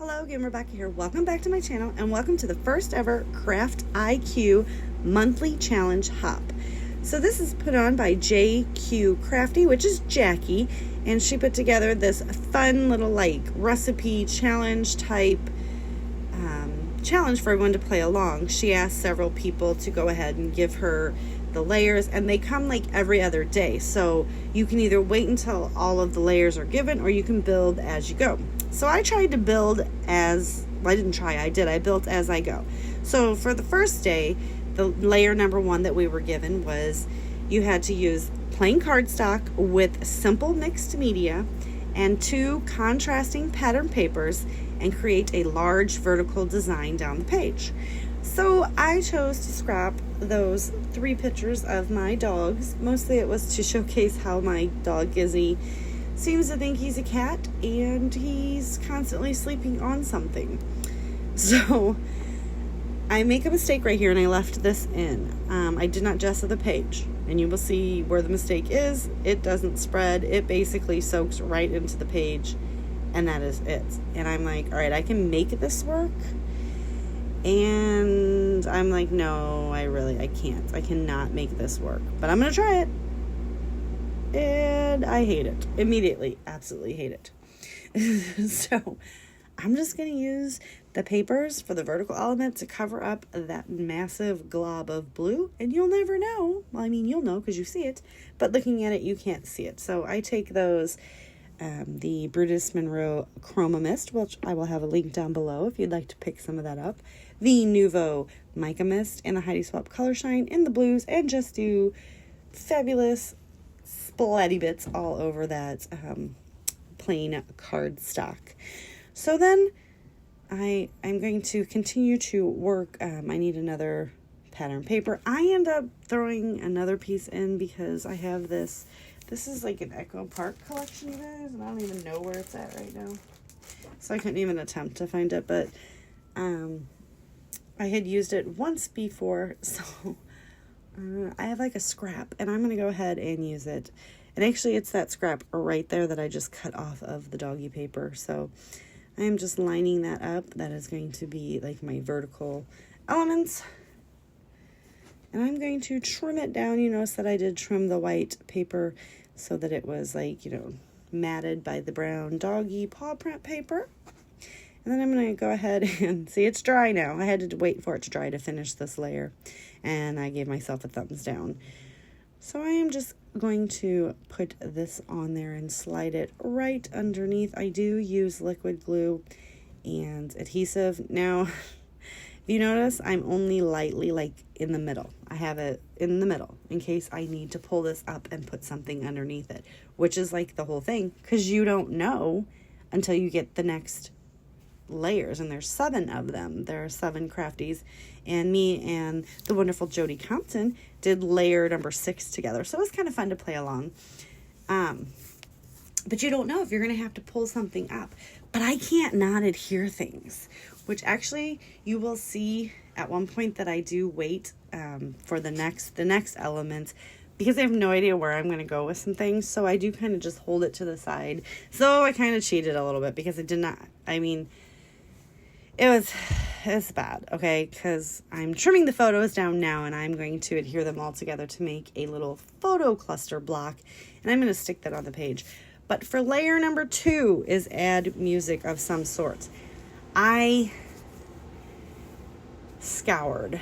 Hello again, Rebecca here. Welcome back to my channel and welcome to the first ever Crafty IQ monthly challenge hop. So this is put on by JQ Crafty, which is Jackie, and she put together this fun little like recipe challenge type challenge for everyone to play along. She asked several people to go ahead and give her the layers, and they come like every other day, so you can either wait until all of the layers are given or you can build as you go. So I tried to build as, well, I didn't try, I built as I go. So for the first day, the layer number 1 that we were given was you had to use plain cardstock with simple mixed media and 2 contrasting pattern papers and create a large vertical design down the page. So I chose to scrap those 3 pictures of my dogs. Mostly it was to showcase how my dog Gizzy seems to think he's a cat and he's constantly sleeping on something. So I make a mistake right here and I left this in. I did not gesso the page, and you will see where the mistake is. It doesn't spread. It basically soaks right into the page, and that is it. And I'm like, all right, I can make this work. And I'm like, no, I can't. I cannot make this work, but I'm going to try it. And I hate it immediately. Absolutely hate it. So I'm just going to use the papers for the vertical element to cover up that massive glob of blue. And you'll never know. Well, I mean, you'll know because you see it, but looking at it, you can't see it. So I take those, the Brutus Monroe Chroma Mist, which I will have a link down below if you'd like to pick some of that up, the Nuvo Mica Mist, and the Heidi Swap Color Shine in the blues, and just do fabulous splatty bits all over that plain cardstock. So then I'm going to continue to work. I need another pattern paper. I end up throwing another piece in because I have this. This is like an Echo Park collection, you guys, and I don't even know where it's at right now. So I couldn't even attempt to find it, but I had used it once before, so I have like a scrap, and I'm going to go ahead and use it. And actually, it's that scrap right there that I just cut off of the doggy paper. So I am just lining that up. That is going to be like my vertical elements. And I'm going to trim it down. You notice that I did trim the white paper so that it was like, matted by the brown doggy paw print paper. And then I'm going to go ahead and see, it's dry now. I had to wait for it to dry to finish this layer. And I gave myself a thumbs down. So I am just going to put this on there and slide it right underneath. I do use liquid glue and adhesive. Now, if you notice, I'm only lightly like in the middle. I have it in the middle in case I need to pull this up and put something underneath it, which is like the whole thing, because you don't know until you get the next layers, and there's 7 of them. There are 7 crafties, and me and the wonderful Jody Compton did layer number 6 together, so it was kind of fun to play along. But you don't know if you're going to have to pull something up. But I can't not adhere things, which actually you will see at one point that I do wait for the next element, because I have no idea where I'm going to go with some things. So I do kind of just hold it to the side. So I kind of cheated a little bit because I did not, it's bad, okay? Because I'm trimming the photos down now, and I'm going to adhere them all together to make a little photo cluster block, and I'm going to stick that on the page. But for layer number 2 is add music of some sort. I scoured.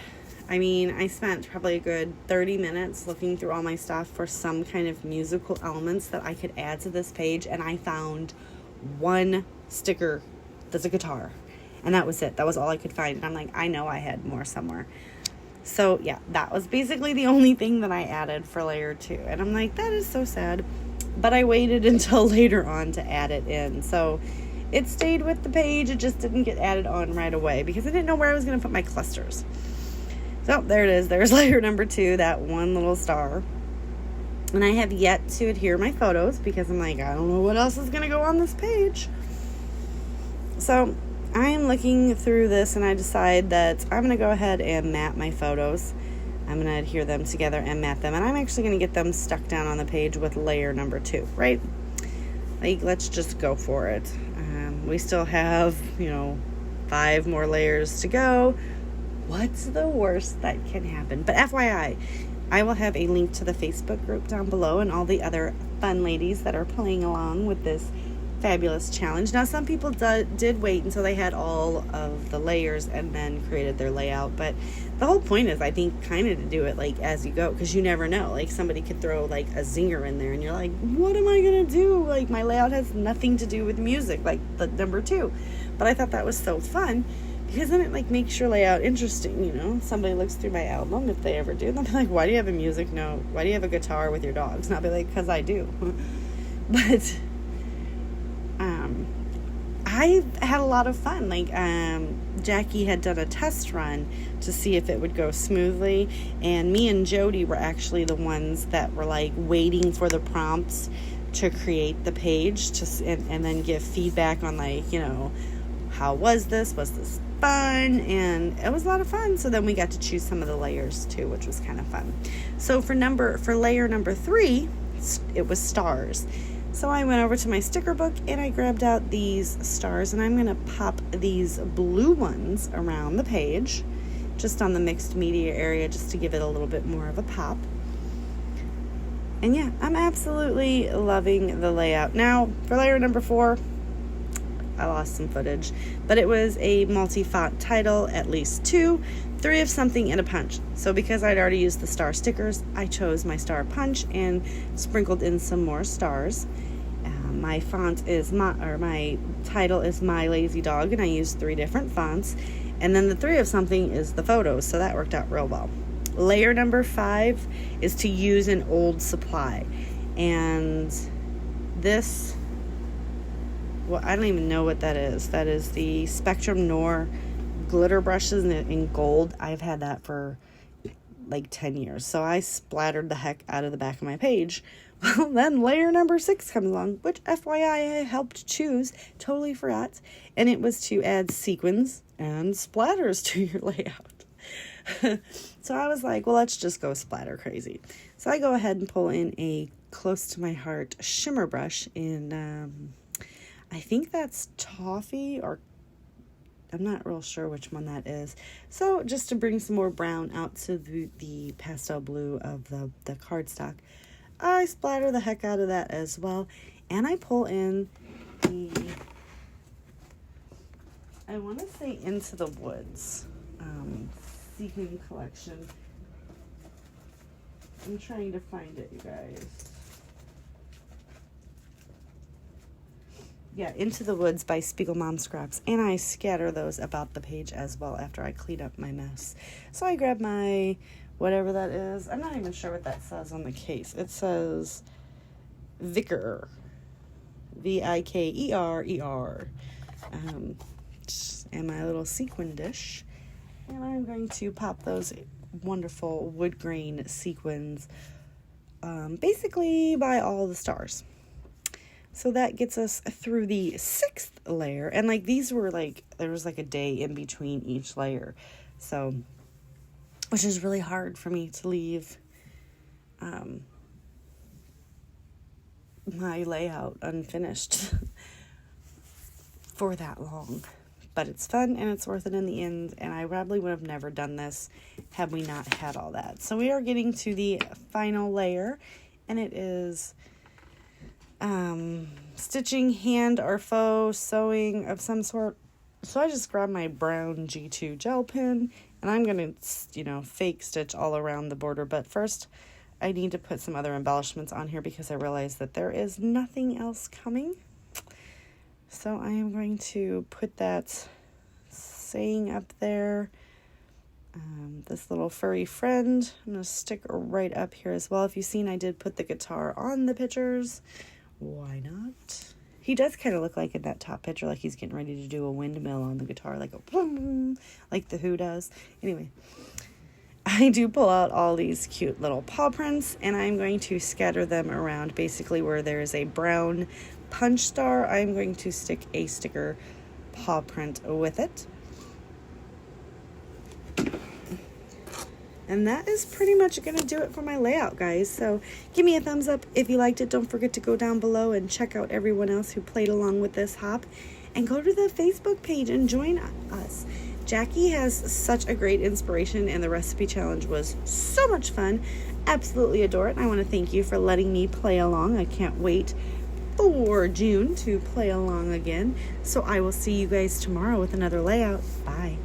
I spent probably a good 30 minutes looking through all my stuff for some kind of musical elements that I could add to this page, and I found one sticker that's a guitar. And that was it. That was all I could find. And I'm like, I know I had more somewhere. So, yeah, that was basically the only thing that I added for layer 2. And I'm like, that is so sad. But I waited until later on to add it in. So it stayed with the page. It just didn't get added on right away because I didn't know where I was going to put my clusters. So there it is. There's layer number 2, that one little star. And I have yet to adhere my photos because I'm like, I don't know what else is going to go on this page. So I'm looking through this, and I decide that I'm going to go ahead and mat my photos. I'm going to adhere them together and mat them, and I'm actually going to get them stuck down on the page with layer number 2, right? Like, let's just go for it. We still have, 5 more layers to go. What's the worst that can happen? But FYI, I will have a link to the Facebook group down below and all the other fun ladies that are playing along with this fabulous challenge. Now, some people did wait until they had all of the layers and then created their layout, but the whole point is, I think, kind of to do it like as you go, because you never know. Like, somebody could throw like a zinger in there and you're like, what am I gonna do? Like, my layout has nothing to do with music, like the number 2. But I thought that was so fun, because then it like makes your layout interesting. Somebody looks through my album, if they ever do, they'll be like, why do you have a music note? Why do you have a guitar with your dogs? And I'll be like, because I do. But I had a lot of fun. Like, Jackie had done a test run to see if it would go smoothly, and me and Jody were actually the ones that were like waiting for the prompts to create the page and then give feedback on like, how was this fun? And it was a lot of fun. So then we got to choose some of the layers too, which was kind of fun. So for layer number 3, it was stars. So I went over to my sticker book and I grabbed out these stars, and I'm going to pop these blue ones around the page, just on the mixed media area, just to give it a little bit more of a pop. And yeah, I'm absolutely loving the layout. Now, for layer number 4, I lost some footage, but it was a multi-font title, at least 2, 3 of something, and a punch. So because I'd already used the star stickers, I chose my star punch and sprinkled in some more stars. My my title is My Lazy Dog, and I used 3 different fonts. And then the 3 of something is the photos, so that worked out real well. Layer number 5 is to use an old supply. And this, well, I don't even know what that is. That is the Spectrum Noir glitter brushes in gold. I've had that for like 10 years. So I splattered the heck out of the back of my page. Well, then layer number 6 comes along, which FYI I helped choose, totally forgot. And it was to add sequins and splatters to your layout. So I was like, well, let's just go splatter crazy. So I go ahead and pull in a close to my heart shimmer brush in, I think that's toffee, or I'm not real sure which one that is. So just to bring some more brown out to the pastel blue of the cardstock, I splatter the heck out of that as well. And I pull in the, I want to say Into the Woods sequin collection. I'm trying to find it, you guys. Yeah, Into the Woods by Spiegel Mom Scraps. And I scatter those about the page as well after I clean up my mess. So I grab my, whatever that is. I'm not even sure what that says on the case. It says Vicker. Vikerer. And my little sequin dish. And I'm going to pop those wonderful wood grain sequins basically by all the stars. So that gets us through the 6th layer. And like these were like, there was like a day in between each layer. So, which is really hard for me to leave my layout unfinished for that long. But it's fun and it's worth it in the end. And I probably would have never done this had we not had all that. So we are getting to the final layer. And it is stitching, hand or faux sewing of some sort. So I just grabbed my brown G2 gel pen and I'm going to, fake stitch all around the border. But first I need to put some other embellishments on here because I realized that there is nothing else coming. So I am going to put that saying up there. This little furry friend, I'm going to stick right up here as well. If you've seen, I did put the guitar on the pictures. Why not? He does kind of look like in that top picture, like he's getting ready to do a windmill on the guitar, like a boom, like the Who does. Anyway, I do pull out all these cute little paw prints, and I'm going to scatter them around. Basically, where there is a brown punch star, I'm going to stick a sticker paw print with it. And that is pretty much going to do it for my layout, guys. So give me a thumbs up if you liked it. Don't forget to go down below and check out everyone else who played along with this hop. and go to the Facebook page and join us. Jackie has such a great inspiration, and the recipe challenge was so much fun. Absolutely adore it. And I want to thank you for letting me play along. I can't wait for June to play along again. So I will see you guys tomorrow with another layout. Bye.